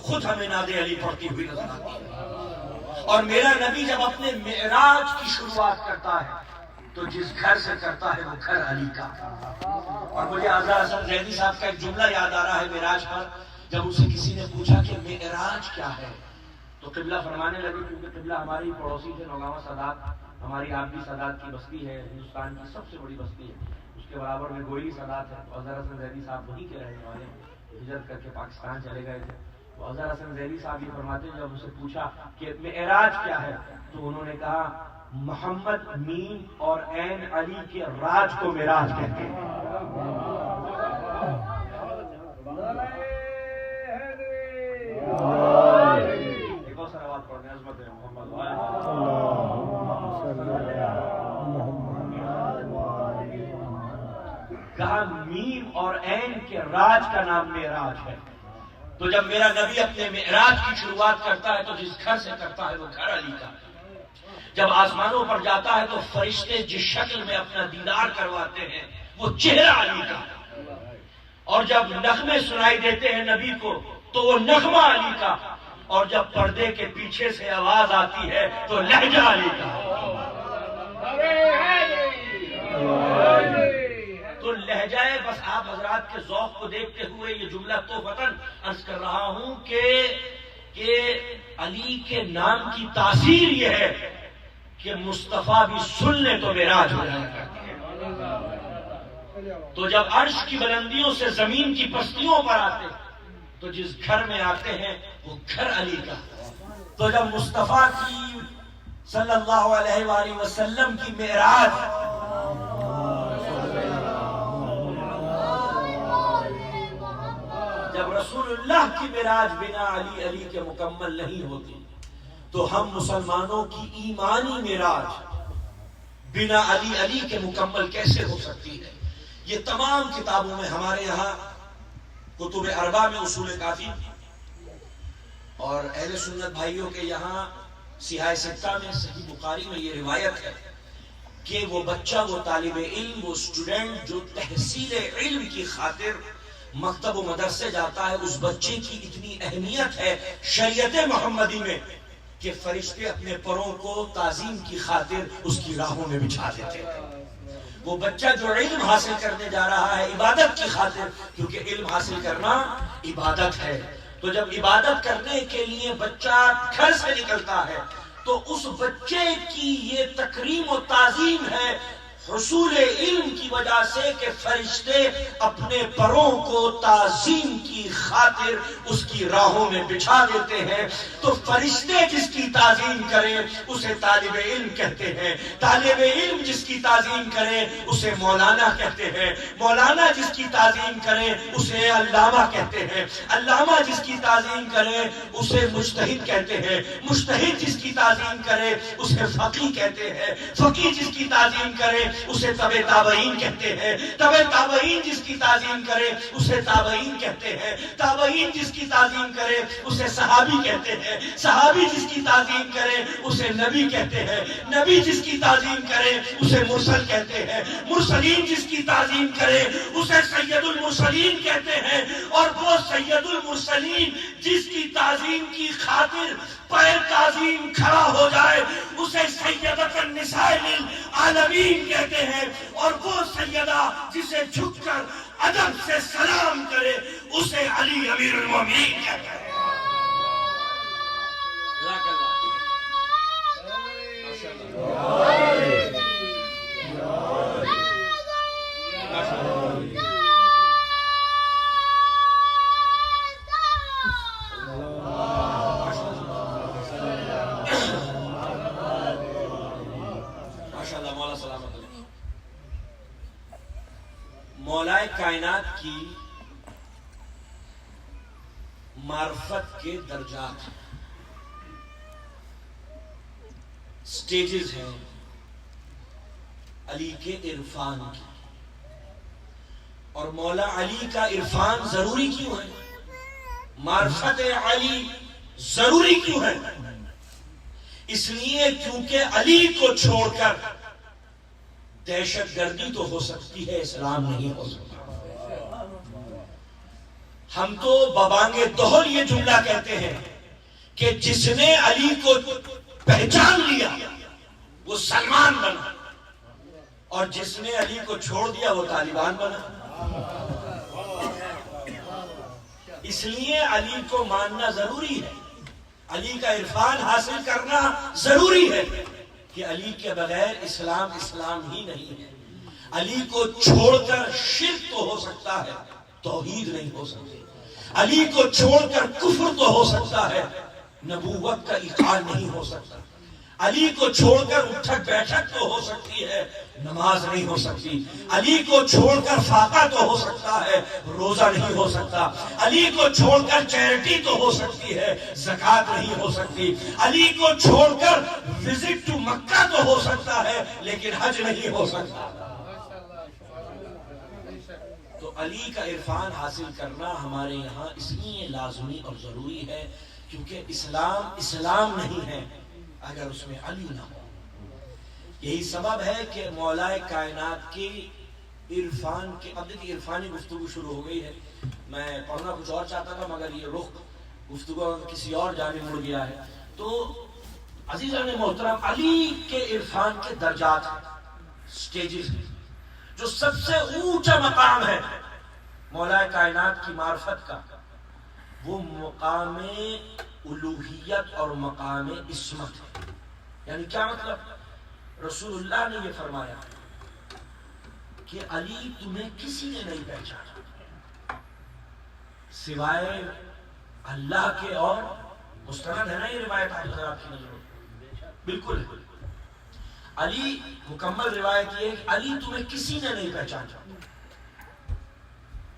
خود ہمیں ناد علی پڑھتی ہوئی نظر آتی ہے۔ اور میرا نبی جب اپنے معراج کی شروعات کرتا ہے تو جس گھر سے کرتا ہے وہ گھر علی کا۔ اور مجھے آزاد حسن زیدی صاحب کا ایک جملہ یاد آ رہا ہے معراج پر، جب ان سے کسی نے پوچھا کہ معراج کیا ہے تو قبلہ فرمانے لگے، کیونکہ قبلہ ہماری پڑوسی تھے نوگاواں سادات، ہماری آپ بھی سادات کی بستی ہے، ہندوستان کی سب سے بڑی بستی ہے، اس کے برابر میں گوئلی سادات ہے۔ تو اظہر حسن زیدی صاحب وہیں کے رہنے والے ہیں، ہجرت کر کے پاکستان چلے گئے تھے۔ تو اظہر حسن زیدی صاحب یہ فرماتے ہیں، جب اسے پوچھا کہ معراج کیا ہے تو انہوں نے کہا محمد میم اور عین علی کے راج کو معراج کہتے ہیں۔ ایک اور سلوات پڑھنے عظمت محمد کہا میم اور عین کے راج کا نام معراج ہے۔ تو جب میرا نبی اپنے معراج کی شروعات کرتا ہے تو جس گھر سے کرتا ہے وہ گھر علی کا۔ جب آسمانوں پر جاتا ہے تو فرشتے جس شکل میں اپنا دیدار کرواتے ہیں وہ چہرہ علی کا۔ اور جب نغمے سنائی دیتے ہیں نبی کو تو وہ نغمہ علی کا۔ اور جب پردے کے پیچھے سے آواز آتی ہے تو لہجہ علی کا۔ تو لہجہ بس آپ حضرات کے ذوق کو دیکھتے ہوئے یہ جملہ توفتاً عرض کر رہا ہوں کہ علی کے نام کی تاثیر یہ ہے کہ مصطفیٰ بھی سن لے تو معراج ہو جایا کرتی ہے۔ تو جب عرش کی بلندیوں سے زمین کی پستیوں پر آتے تو جس گھر میں آتے ہیں وہ گھر علی کا۔ تو جب مصطفیٰ کی صلی اللہ علیہ وآلہ وسلم کی معراج جب رسول اللہ کی معراج بنا علی علی کے مکمل نہیں ہوتی تو ہم مسلمانوں کی ایمانی معراج بنا علی علی کے مکمل کیسے ہو سکتی ہے؟ یہ تمام کتابوں میں ہمارے یہاں کتب اربع میں اصول کافی اور اہل سنت بھائیوں کے یہاں سیاہ ستہ میں صحیح بخاری میں یہ روایت ہے کہ وہ بچہ، وہ طالب علم، وہ اسٹوڈنٹ جو تحصیل علم کی خاطر مکتب و مدرسے جاتا ہے، اس بچے کی اتنی اہمیت ہے شریعت محمدی میں کہ فرشتے اپنے پروں کو تعظیم کی خاطر اس کی راہوں میں بچھا دیتے ہیں۔ وہ بچہ جو علم حاصل کرنے جا رہا ہے عبادت کی خاطر، کیونکہ علم حاصل کرنا عبادت ہے، تو جب عبادت کرنے کے لیے بچہ گھر سے نکلتا ہے تو اس بچے کی یہ تکریم و تعظیم ہے حصول علم کی وجہ سے کہ فرشتے اپنے پروں کو تعظیم کی خاطر اس کی راہوں میں بچھا دیتے ہیں۔ تو فرشتے جس کی تعظیم کریں اسے طالب علم کہتے ہیں، طالب علم جس کی تعظیم کریں اسے مولانا کہتے ہیں، مولانا جس کی تعظیم کریں اسے علامہ کہتے ہیں، علامہ جس کی تعظیم کریں اسے مجتہد کہتے ہیں، مجتہد جس کی تعظیم کرے اسے فقیہ کہتے ہیں، فقیہ جس کی تعظیم کرے اسے تبع تابعین کہتے ہیں، تبع تابعین جس کی تعظیم کرے اسے تابعین کہتے ہیں، تابعین جس کی تعظیم کرے اسے صحابی کہتے ہیں، صحابی جس کی تعظیم کرے اسے نبی کہتے ہیں، نبی جس کی تعظیم کرے اسے مرسل کہتے ہیں، مرسلین جس کی تعظیم کرے اسے سید المرسلین کہتے ہیں، اور وہ سید المرسلین جس کی تعظیم کی خاطر پیر تعظیم کھڑا ہو جائے اسے سیدۃ النساء للعالمین کہتے ہیں، اور وہ سیدہ جسے جھک کر ادب سے سلام کرے اسے علی امیر المومنین کہتے ہیں۔ مولا کائنات کی معرفت کے درجات ہیں، سٹیجز ہیں علی کے عرفان کی، اور مولا علی کا عرفان ضروری کیوں ہے؟ معرفت علی ضروری کیوں ہے؟ اس لیے کیونکہ علی کو چھوڑ کر دہشت گردی تو ہو سکتی ہے، اسلام نہیں ہو سکتا۔ ہم تو ببانگے دوہل یہ جملہ کہتے ہیں کہ جس نے علی کو پہچان لیا وہ سلمان بنا، اور جس نے علی کو چھوڑ دیا وہ طالبان بنا۔ اس لیے علی کو ماننا ضروری ہے، علی کا عرفان حاصل کرنا ضروری ہے کہ علی کے بغیر اسلام اسلام ہی نہیں ہے۔ علی کو چھوڑ کر شرک تو ہو سکتا ہے، توحید نہیں ہو سکتی۔ علی کو چھوڑ کر کفر تو ہو سکتا ہے، نبوت کا اقرار نہیں ہو سکتا۔ علی کو چھوڑ کر اٹھک بیٹھک تو ہو سکتی ہے، نماز نہیں ہو سکتی۔ علی کو چھوڑ کر فاقہ تو ہو سکتا ہے، روزہ نہیں ہو سکتا۔ علی کو چھوڑ کر چیریٹی تو ہو سکتی ہے، زکوٰۃ نہیں ہو سکتی۔ علی کو چھوڑ کر وزٹ ٹو مکہ تو ہو سکتا ہے، لیکن حج نہیں ہو سکتا۔ تو علی کا عرفان حاصل کرنا ہمارے یہاں اس لیے لازمی اور ضروری ہے کیونکہ اسلام اسلام نہیں ہے اگر اس میں علی نہ ہو۔ یہی سبب ہے کہ مولا کائنات کی عرفان کے، اب دیکھیں عرفانی گفتگو شروع ہو گئی ہے۔ میں پڑھنا کچھ اور چاہتا تھا مگر یہ رخ گفتگو کسی اور جانب مڑ گیا ہے۔ تو عزیزان محترم، علی کے عرفان کے درجات سٹیجز ہیں۔ جو سب سے اونچا مقام ہے مولا کائنات کی معرفت کا، وہ مقام الوہیت اور مقام عصمت ہے۔ یعنی کیا مطلب؟ رسول اللہ نے یہ فرمایا کہ علی تمہیں کسی نے نہیں پہچانا سوائے اللہ کے، اور مستند ہے نا یہ روایت آپ کی نظروں بالکل ہے۔ علی مکمل روایت یہ ہے کہ علی تمہیں کسی نے نہیں پہچانا۔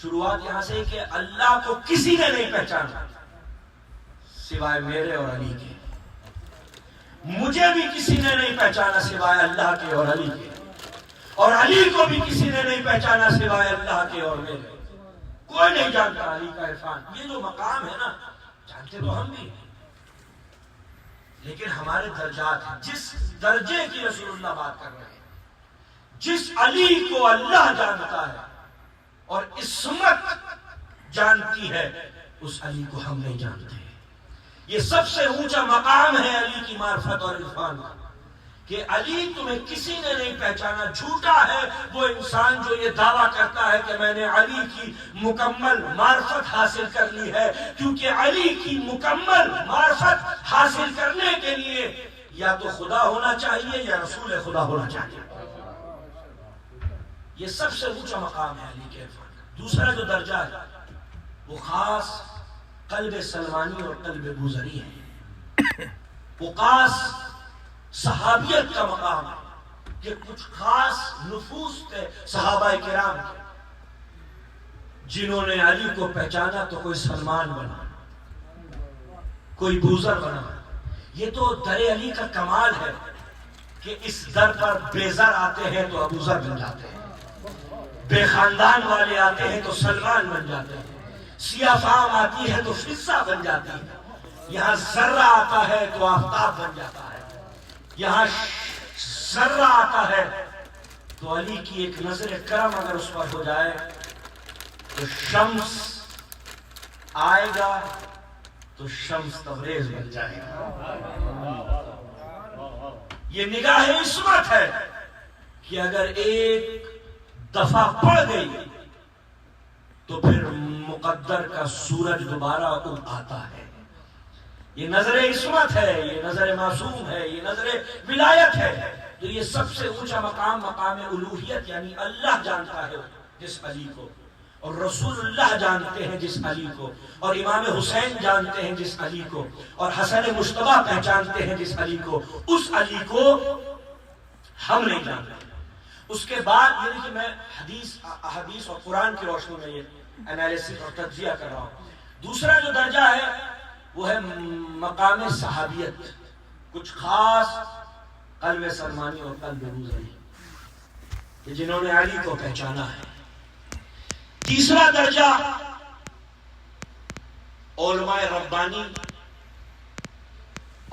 شروعات یہاں سے کہ اللہ کو کسی نے نہیں پہچانا سوائے میرے اور علی کے، مجھے بھی کسی نے نہیں پہچانا سوائے اللہ کے اور علی کے، اور علی کو بھی کسی نے نہیں پہچانا سوائے اللہ کے اور میرے۔ کوئی نہیں جانتا علی کا عرفان۔ یہ جو مقام ہے نا، جانتے تو ہم بھی ہیں لیکن ہمارے درجات ہیں۔ جس درجے کی رسول اللہ بات کر رہے ہیں، جس علی کو اللہ جانتا ہے اور عصمت جانتی ہے، اس علی کو ہم نہیں جانتے۔ یہ سب سے اونچا مقام ہے علی کی معرفت اور عرفان کا، کہ علی تمہیں کسی نے نہیں پہچانا۔ جھوٹا ہے وہ انسان جو یہ دعویٰ کرتا ہے کہ میں نے علی کی مکمل معرفت حاصل کر لی ہے، کیونکہ علی کی مکمل معرفت حاصل کرنے کے لیے یا تو خدا ہونا چاہیے یا رسول خدا ہونا چاہیے۔ یہ سب سے اونچا مقام ہے علی کے عرفان کا۔ دوسرا جو درجہ ہے وہ خاص قلب سلمانی اور قلب بوذری ہے۔ وہ خاص صحابیت کا مقام ہے کہ کچھ خاص نفوس تھے صحابہ کرام کے، جنہوں نے علی کو پہچانا تو کوئی سلمان بنا، کوئی بوذر بنا۔ یہ تو در علی کا کمال ہے کہ اس در پر بے زر آتے ہیں تو ابو ذر بن جاتے ہیں، بے خاندان والے آتے ہیں تو سلمان بن جاتے ہیں، سیاہ فام آتی ہے تو فضہ بن جاتی ہے، یہاں ذرہ آتا ہے تو آفتاب بن جاتا ہے، یہاں ذرہ آتا ہے تو علی کی ایک نظر کرم اگر اس پر ہو جائے تو شمس آئے گا تو شمس تبریز بن جائے گا۔ یہ نگاہ عصمت ہے کہ اگر ایک دفعہ پڑ گئی تو پھر مقدر کا سورج دوبارہ آتا ہے۔ یہ نظر عصمت ہے، یہ نظر معصوم ہے، یہ نظر ولایت ہے۔ تو یہ سب سے اونچا مقام مقام الوہیت، یعنی اللہ جانتا ہے جس علی کو، اور رسول اللہ جانتے ہیں جس علی کو، اور امام حسین جانتے ہیں جس علی کو، اور حسن مجتبیٰ پہچانتے ہیں جس علی کو، اس علی کو ہم نہیں جانتے۔ اس کے بعد یہ کہ میں حدیث اور قرآن کی روشنی میں یہ انالیسس اور تجزیہ کر رہا ہوں۔ دوسرا جو درجہ ہے وہ ہے مقام صحابیت، کچھ خاص قلب سلمانی اور قلب بوذری کہ جنہوں نے علی کو پہچانا ہے۔ تیسرا درجہ علماء ربانی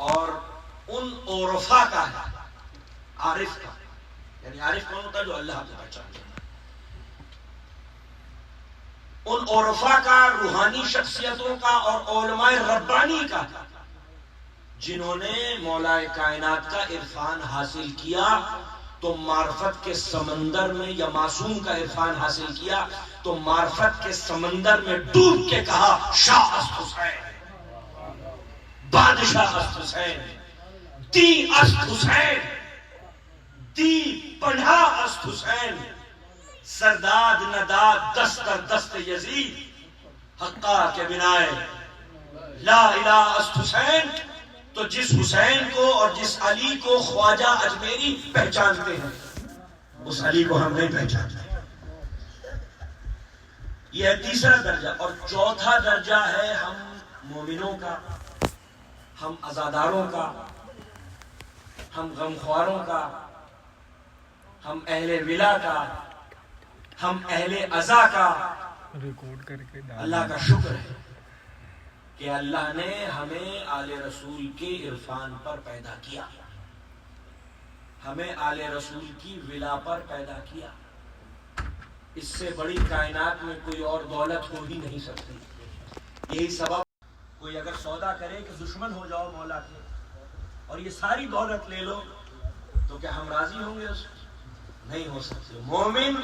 اور ان عرفاء کا ہے، عارف کا، یعنی عارف کون ہوتا ہے؟ جو اللہ کو پہچانتا ہے۔ ان عرفا کا، روحانی شخصیتوں کا اور علماء ربانی کا جنہوں نے مولا کائنات کا عرفان حاصل کیا تو معرفت کے سمندر میں، یا معصوم کا عرفان حاصل کیا تو معرفت کے سمندر میں ڈوب کے کہا شاہ است حسین، بادشاہ است حسین، دی است حسین، دی پناہ است حسین، سرداد نداد دست در دست یزید، حقا کے بنائے لا الہ است حسین۔ تو جس حسین کو اور جس علی کو خواجہ اجمیری پہچانتے ہیں، اس علی کو ہم نہیں پہچانتے۔ یہ ہے تیسرا درجہ۔ اور چوتھا درجہ ہے ہم مومنوں کا، ہم عزاداروں کا، ہم غمخواروں کا، ہم اہل ولا کا، ہم اہل عزا کا۔ اللہ کا شکر ہے کہ اللہ نے ہمیں آل رسول کے عرفان پر پیدا کیا، ہمیں آل رسول کی ولا پر پیدا کیا۔ اس سے بڑی کائنات میں کوئی اور دولت ہو ہی نہیں سکتی۔ یہی سبب کوئی اگر سودا کرے کہ دشمن ہو جاؤ مولا کے اور یہ ساری دولت لے لو، تو کیا ہم راضی ہوں گے؟ اس نہیں ہو سکتے۔ مومن